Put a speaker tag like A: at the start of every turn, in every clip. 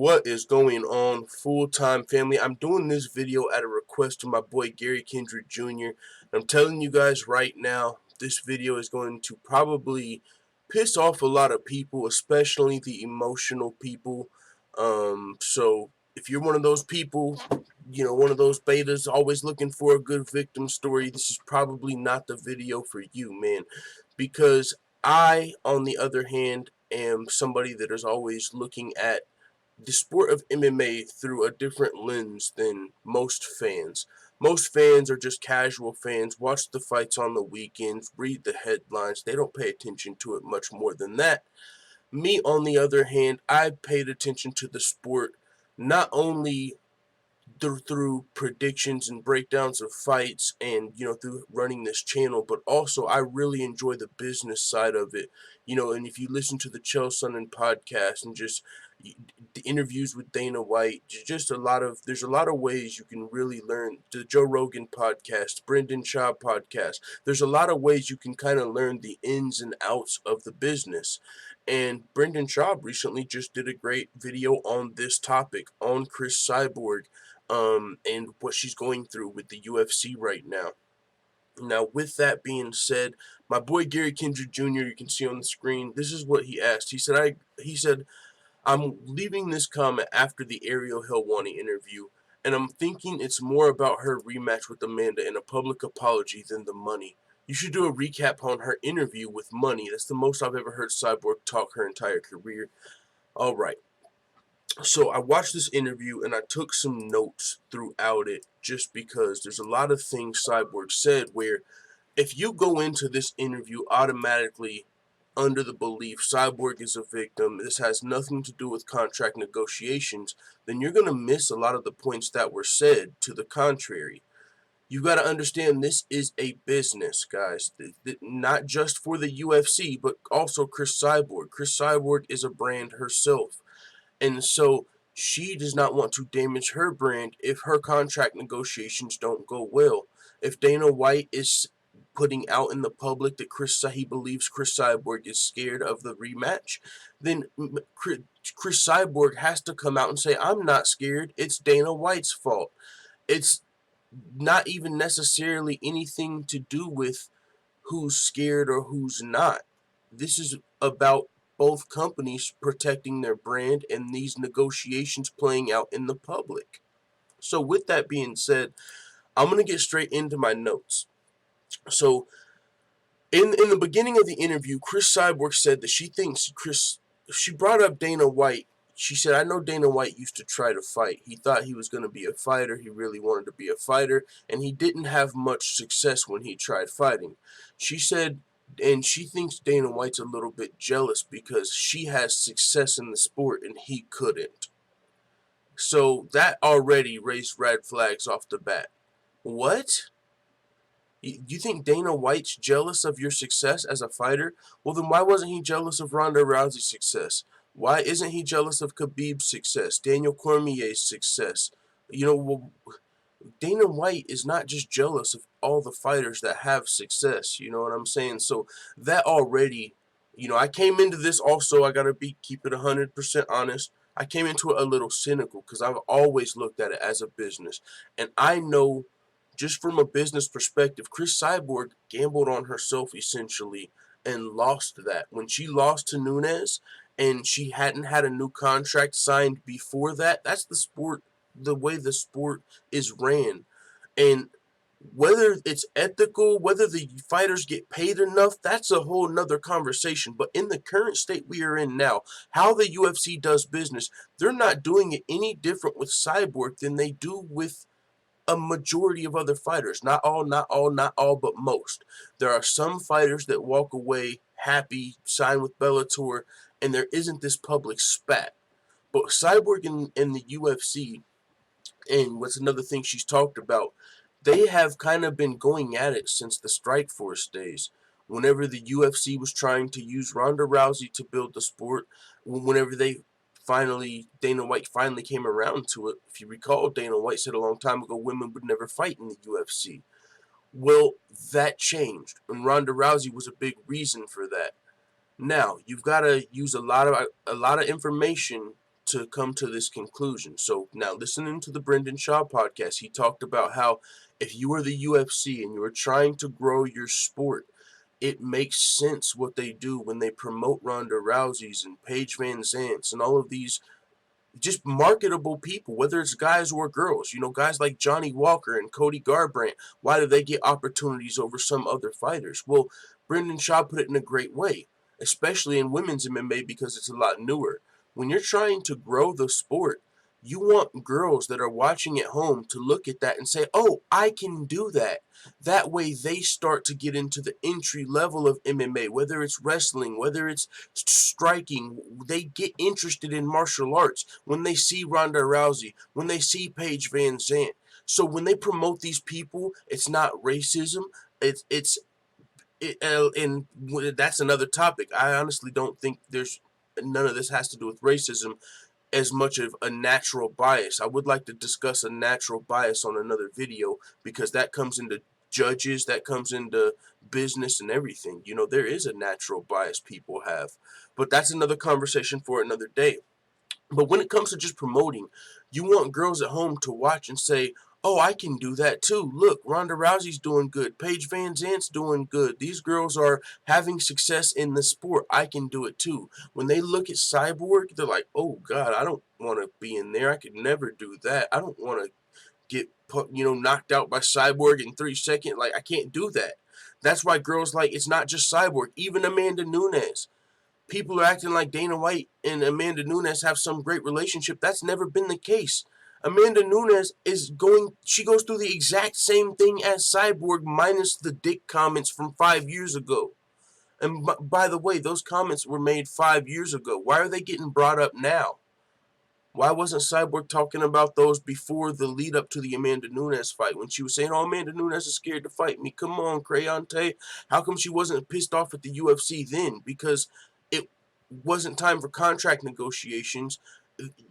A: What is going on, full-time family? I'm doing this video at a request of my boy Gary Kendrick Jr. I'm telling you guys right now, this video is going to probably piss off a lot of people, especially the emotional people. So if you're one of those people, one of those betas always looking for a good victim story, this is probably not the video for you, man. Because I, on the other hand, am somebody that is always looking at the sport of MMA through a different lens than most fans. Most fans are just casual fans, watch the fights on the weekends, read the headlines. They don't pay attention to it much more than that. Me, on the other hand, I paid attention to the sport not only through predictions and breakdowns of fights and through running this channel, but also I really enjoy the business side of it. And if you listen to the Chael Sonnen podcast and just the interviews with Dana White, there's a lot of ways you can really learn. The Joe Rogan podcast, Brendan Schaub podcast, there's a lot of ways you can kind of learn the ins and outs of the business. And Brendan Schaub recently just did a great video on this topic, on Cris Cyborg, and what she's going through with the UFC right now. Now, with that being said, my boy Gary Kendrick Jr., you can see on the screen, this is what he asked. He said, I'm leaving this comment after the Ariel Helwani interview, and I'm thinking it's more about her rematch with Amanda and a public apology than the money. You should do a recap on her interview with money. That's the most I've ever heard Cyborg talk her entire career. Alright. So I watched this interview and I took some notes throughout it just because there's a lot of things Cyborg said where if you go into this interview automatically under the belief Cyborg is a victim, this has nothing to do with contract negotiations, then you're going to miss a lot of the points that were said to the contrary. You got to understand this is a business, guys. Not just for the UFC, but also Cris Cyborg. Cris Cyborg is a brand herself. And so she does not want to damage her brand if her contract negotiations don't go well. If Dana White is putting out in the public that he believes Cris Cyborg is scared of the rematch, then Cris Cyborg has to come out and say, I'm not scared. It's Dana White's fault. It's not even necessarily anything to do with who's scared or who's not. This is about both companies protecting their brand and these negotiations playing out in the public. So with that being said, I'm going to get straight into my notes. So in the beginning of the interview, Cris Cyborg said that she brought up Dana White. She said, I know Dana White used to try to fight. He thought he was going to be a fighter. He really wanted to be a fighter. And he didn't have much success when he tried fighting. She said, and she thinks Dana White's a little bit jealous because she has success in the sport and he couldn't. So that already raised red flags off the bat. What? You think Dana White's jealous of your success as a fighter? Well, then why wasn't he jealous of Ronda Rousey's success? Why isn't he jealous of Khabib's success, Daniel Cormier's success? Dana White is not just jealous of all the fighters that have success, you know what I'm saying? So that already, I came into this also, I gotta keep it 100% honest. I came into it a little cynical because I've always looked at it as a business. And I know, just from a business perspective, Cris Cyborg gambled on herself essentially and lost that. When she lost to Nunes and she hadn't had a new contract signed before that, that's the way the sport is ran. And whether it's ethical, whether the fighters get paid enough, that's a whole nother conversation. But in the current state we are in now, how the UFC does business, they're not doing it any different with Cyborg than they do with a majority of other fighters. Not all, but most. There are some fighters that walk away happy, sign with Bellator, and there isn't this public spat. But Cyborg in the UFC, and what's another thing she's talked about, they have kind of been going at it since the Strikeforce days. Whenever the UFC was trying to use Ronda Rousey to build the sport, whenever Dana White finally came around to it. If you recall, Dana White said a long time ago women would never fight in the UFC. Well, that changed, and Ronda Rousey was a big reason for that. Now, you've got to use a lot of information to come to this conclusion. So now, listening to the Brendan Schaub podcast, he talked about how if you are the UFC and you are trying to grow your sport, it makes sense what they do when they promote Ronda Rousey's and Paige Van Zandt's and all of these just marketable people, whether it's guys or girls. You know, guys like Johnny Walker and Cody Garbrandt, why do they get opportunities over some other fighters? Well, Brendan Schaub put it in a great way, especially in women's MMA because it's a lot newer. When you're trying to grow the sport, you want girls that are watching at home to look at that and say, oh, I can do that. That way they start to get into the entry level of MMA, whether it's wrestling, whether it's striking. They get interested in martial arts when they see Ronda Rousey, when they see Paige Van Zandt. So when they promote these people, it's not racism. And that's another topic. I honestly don't think none of this has to do with racism as much of a natural bias. I would like to discuss a natural bias on another video because that comes into judges, that comes into business and everything. You know, there is a natural bias people have. But that's another conversation for another day. But when it comes to just promoting, you want girls at home to watch and say, oh, I can do that too. Look, Ronda Rousey's doing good. Paige Van Zandt's doing good. These girls are having success in the sport. I can do it too. When they look at Cyborg, they're like, oh, God, I don't want to be in there. I could never do that. I don't want to get knocked out by Cyborg in 3 seconds. Like, I can't do that. That's why girls like, it's not just Cyborg, even Amanda Nunes. People are acting like Dana White and Amanda Nunes have some great relationship. That's never been the case. Amanda Nunes she goes through the exact same thing as Cyborg minus the dick comments from 5 years ago. And by the way, those comments were made 5 years ago. Why are they getting brought up now? Why wasn't Cyborg talking about those before the lead up to the Amanda Nunes fight? When she was saying, oh, Amanda Nunes is scared to fight me. Come on, Crayonte. How come she wasn't pissed off at the UFC then? Because it wasn't time for contract negotiations.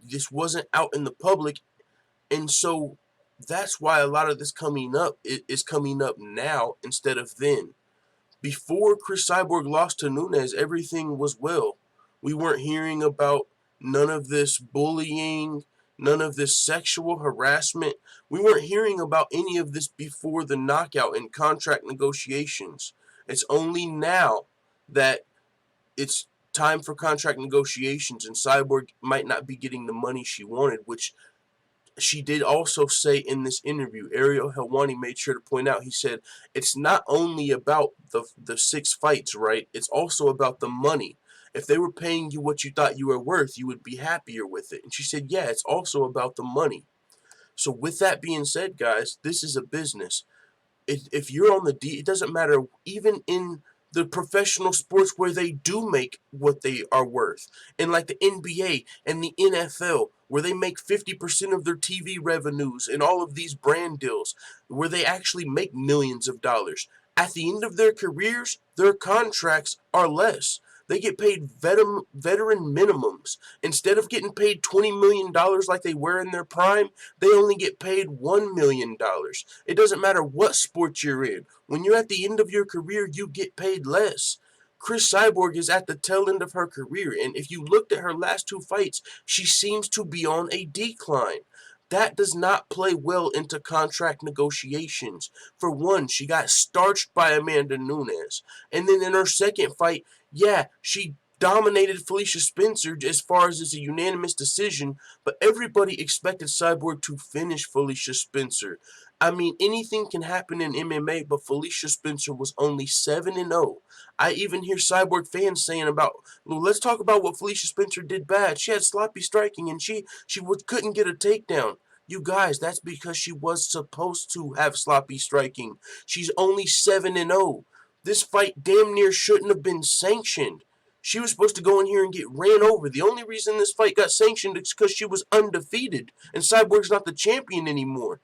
A: This wasn't out in the public. And so that's why a lot of this coming up is coming up now instead of then. Before Cris Cyborg lost to Nunes, everything was well. We weren't hearing about none of this bullying, none of this sexual harassment. We weren't hearing about any of this before the knockout and contract negotiations. It's only now that it's time for contract negotiations and Cyborg might not be getting the money she wanted, which she did also say in this interview. Ariel Helwani made sure to point out, he said, it's not only about the 6 fights, right? It's also about the money. If they were paying you what you thought you were worth, you would be happier with it. And she said, yeah, it's also about the money. So with that being said, guys, this is a business. If you're on the it doesn't matter, even in the professional sports where they do make what they are worth, and like the NBA and the NFL, where they make 50% of their TV revenues and all of these brand deals, where they actually make millions of dollars. At the end of their careers, their contracts are less. They get paid veteran minimums. Instead of getting paid $20 million like they were in their prime, they only get paid $1 million. It doesn't matter what sport you're in. When you're at the end of your career, you get paid less. Cris Cyborg is at the tail end of her career, and if you looked at her last 2 fights, she seems to be on a decline. That does not play well into contract negotiations. For one, she got starched by Amanda Nunes. And then in her second fight, yeah, she dominated Felicia Spencer as far as it's a unanimous decision, but everybody expected Cyborg to finish Felicia Spencer. I mean, anything can happen in MMA, but Felicia Spencer was only 7-0. I even hear Cyborg fans saying well, let's talk about what Felicia Spencer did bad. She had sloppy striking and she couldn't get a takedown. You guys, that's because she was supposed to have sloppy striking. She's only 7-0. This fight damn near shouldn't have been sanctioned. She was supposed to go in here and get ran over. The only reason this fight got sanctioned is because she was undefeated, and Cyborg's not the champion anymore.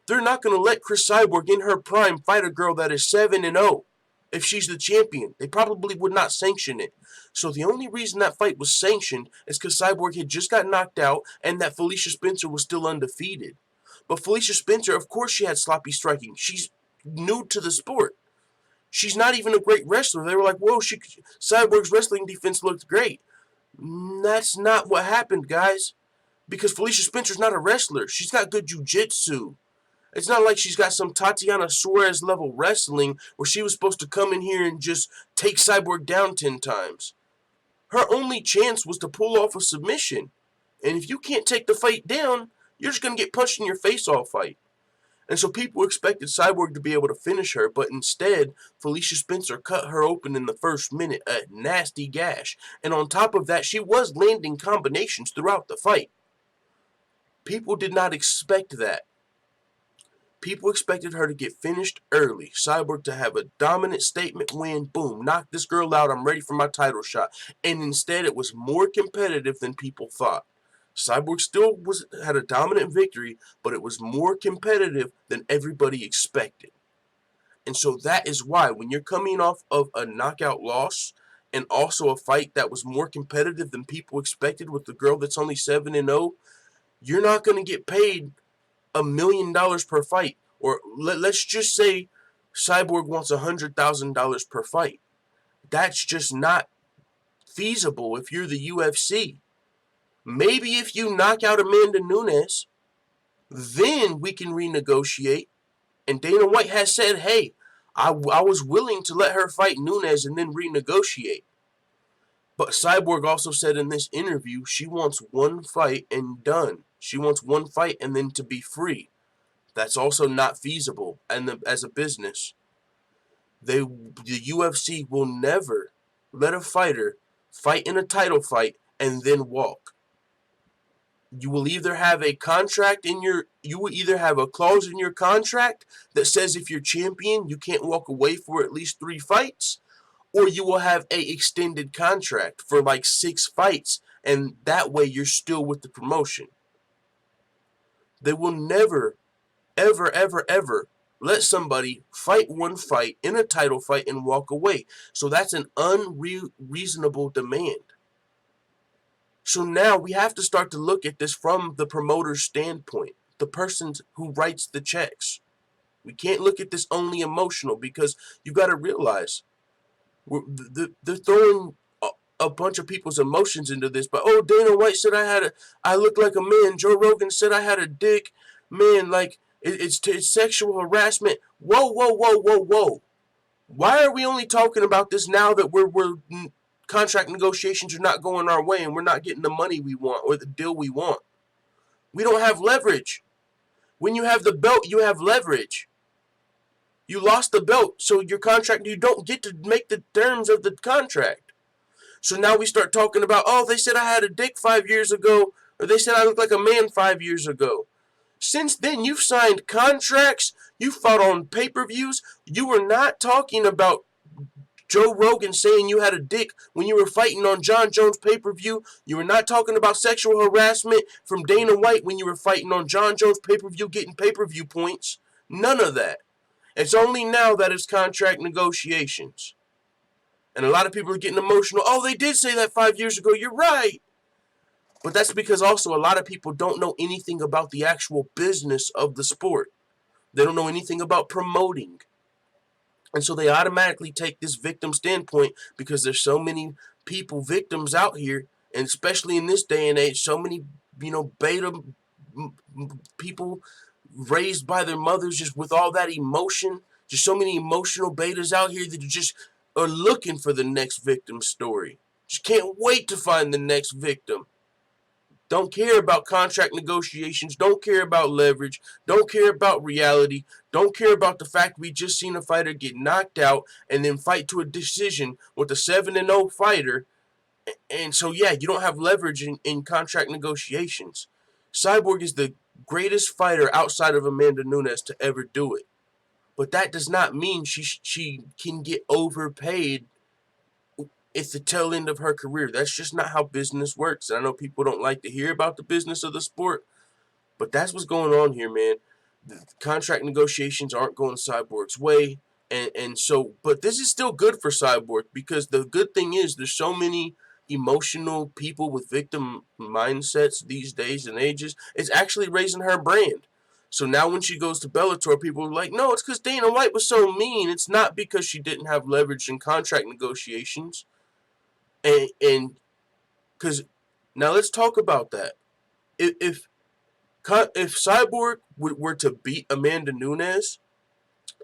A: They're not going to let Cris Cyborg in her prime fight a girl that is 7-0 if she's the champion. They probably would not sanction it. So the only reason that fight was sanctioned is because Cyborg had just got knocked out and that Felicia Spencer was still undefeated. But Felicia Spencer, of course she had sloppy striking. She's new to the sport. She's not even a great wrestler. They were like, whoa, Cyborg's wrestling defense looked great. That's not what happened, guys. Because Felicia Spencer's not a wrestler. She's got good jiu-jitsu. It's not like she's got some Tatiana Suarez level wrestling where she was supposed to come in here and just take Cyborg down 10 times. Her only chance was to pull off a submission. And if you can't take the fight down, you're just going to get punched in your face all fight. And so people expected Cyborg to be able to finish her, but instead, Felicia Spencer cut her open in the first minute, a nasty gash. And on top of that, she was landing combinations throughout the fight. People did not expect that. People expected her to get finished early. Cyborg to have a dominant statement win. Boom, knock this girl out. I'm ready for my title shot. And instead, it was more competitive than people thought. Cyborg still had a dominant victory, but it was more competitive than everybody expected. And so that is why when you're coming off of a knockout loss and also a fight that was more competitive than people expected with the girl that's only 7-0, you're not going to get paid $1 million per fight. Or let's just say Cyborg wants $100,000 per fight. That's just not feasible if you're the UFC. Maybe if you knock out Amanda Nunes, then we can renegotiate. And Dana White has said, hey, I was willing to let her fight Nunes and then renegotiate. But Cyborg also said in this interview she wants one fight and done. She wants one fight and then to be free. That's also not feasible. And as a business, the UFC will never let a fighter fight in a title fight and then walk. You will either have a contract you will either have a clause in your contract that says if you're champion, you can't walk away for at least 3 fights, or you will have a extended contract for like 6 fights, and that way you're still with the promotion. They will never, ever, ever, ever let somebody fight one fight in a title fight and walk away. So that's an unreasonable demand. So now we have to start to look at this from the promoter's standpoint, the person who writes the checks. We can't look at this only emotional, because you got to realize they're throwing a bunch of people's emotions into this. But oh, Dana White said I look like a man. Joe Rogan said I had a dick. Man, like it's sexual harassment. Whoa, whoa, whoa, whoa, whoa. Why are we only talking about this now that we're contract negotiations are not going our way and we're not getting the money we want or the deal we want? We don't have leverage. When you have the belt, you have leverage. You lost the belt, so your contract, you don't get to make the terms of the contract. So now we start talking about, oh, they said I had a dick 5 years ago, or they said I looked like a man 5 years ago. Since then, you've signed contracts, you fought on pay-per-views. You were not talking about Joe Rogan saying you had a dick when you were fighting on John Jones pay-per-view. You were not talking about sexual harassment from Dana White when you were fighting on John Jones pay-per-view getting pay-per-view points. None of that. It's only now that it's contract negotiations. And a lot of people are getting emotional. Oh, they did say that 5 years ago. You're right. But that's because also a lot of people don't know anything about the actual business of the sport. They don't know anything about promoting. And so they automatically take this victim standpoint because there's so many victims out here, and especially in this day and age, so many, beta people raised by their mothers just with all that emotion, just so many emotional betas out here that just are looking for the next victim story. Just can't wait to find the next victim. Don't care about contract negotiations. Don't care about leverage. Don't care about reality. Don't care about the fact we just seen a fighter get knocked out and then fight to a decision with a 7-0 fighter. And so, yeah, you don't have leverage in contract negotiations. Cyborg is the greatest fighter outside of Amanda Nunes to ever do it. But that does not mean she can get overpaid at the tail end of her career. That's just not how business works. And I know people don't like to hear about the business of the sport, but that's what's going on here, man. The contract negotiations aren't going Cyborg's way. And so, but this is still good for Cyborg, because the good thing is there's so many emotional people with victim mindsets these days and ages. It's actually raising her brand. So now when she goes to Bellator, people are like, no, it's because Dana White was so mean. It's not because she didn't have leverage in contract negotiations. And Because now let's talk about that. If Cyborg were to beat Amanda Nunes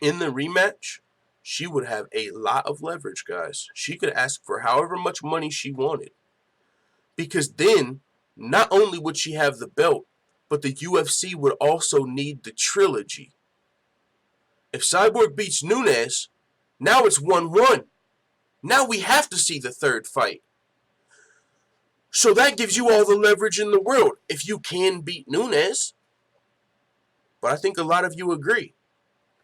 A: in the rematch, she would have a lot of leverage, guys. She could ask for however much money she wanted. Because then, not only would she have the belt, but the UFC would also need the trilogy. If Cyborg beats Nunes, now it's 1-1. Now we have to see the third fight. So that gives you all the leverage in the world if you can beat Nunes. But I think a lot of you agree.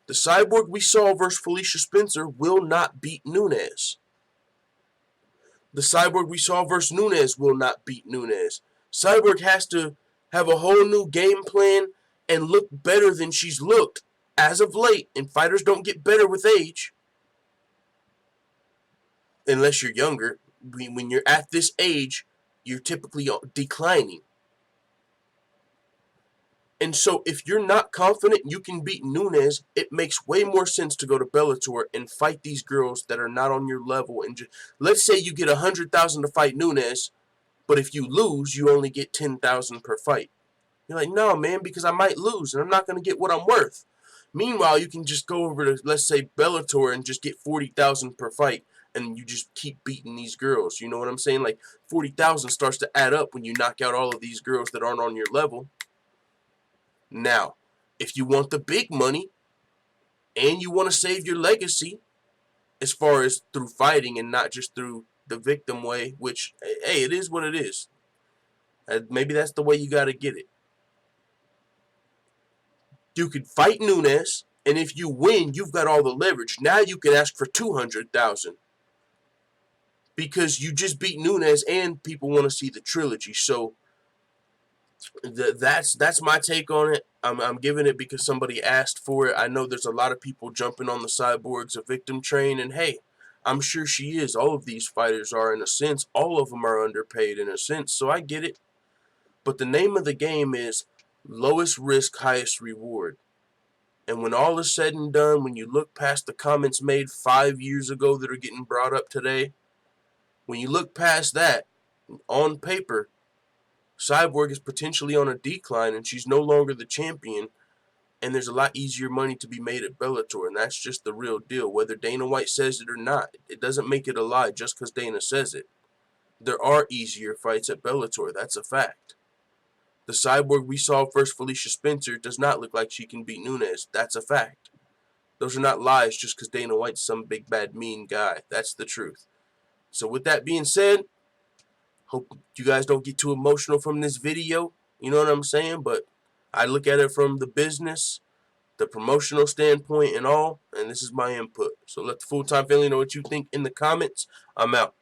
A: The Cyborg we saw versus Felicia Spencer will not beat Nunes. The Cyborg we saw versus Nunes will not beat Nunes. Cyborg has to have a whole new game plan and look better than she's looked as of late. And fighters don't get better with age. Unless you're younger. When you're at this age, you're typically declining. And so if you're not confident you can beat Nunes, it makes way more sense to go to Bellator and fight these girls that are not on your level. And let's say you get $100,000 to fight Nunes, but if you lose, you only get $10,000 per fight. You're like, no, man, because I might lose and I'm not going to get what I'm worth. Meanwhile, you can just go over to, let's say, Bellator and just get $40,000 per fight, and you just keep beating these girls. You know what I'm saying? Like, $40,000 starts to add up when you knock out all of these girls that aren't on your level. Now, if you want the big money and you want to save your legacy, as far as through fighting and not just through the victim way, which, hey, it is what it is. Maybe that's the way you got to get it. You could fight Nunes, and if you win, you've got all the leverage. Now you can ask for $200,000 because you just beat Nunes, and people want to see the trilogy. So that's my take on it. I'm giving it because somebody asked for it. I know there's a lot of people jumping on the Cyborg's a victim train, and hey, I'm sure she is. All of these fighters are, in a sense. All of them are underpaid in a sense, so I get it. But the name of the game is lowest risk, highest reward. And when all is said and done, when you look past the comments made 5 years ago that are getting brought up today, when you look past that, on paper, Cyborg is potentially on a decline and she's no longer the champion, and there's a lot easier money to be made at Bellator, and that's just the real deal. Whether Dana White says it or not, it doesn't make it a lie just because Dana says it. There are easier fights at Bellator, that's a fact. The Cyborg we saw versus Felicia Spencer does not look like she can beat Nunes. That's a fact. Those are not lies just because Dana White's some big, bad, mean guy. That's the truth. So with that being said, hope you guys don't get too emotional from this video. You know what I'm saying? But I look at it from the business, the promotional standpoint and all, and this is my input. So let the full-time family know what you think in the comments. I'm out.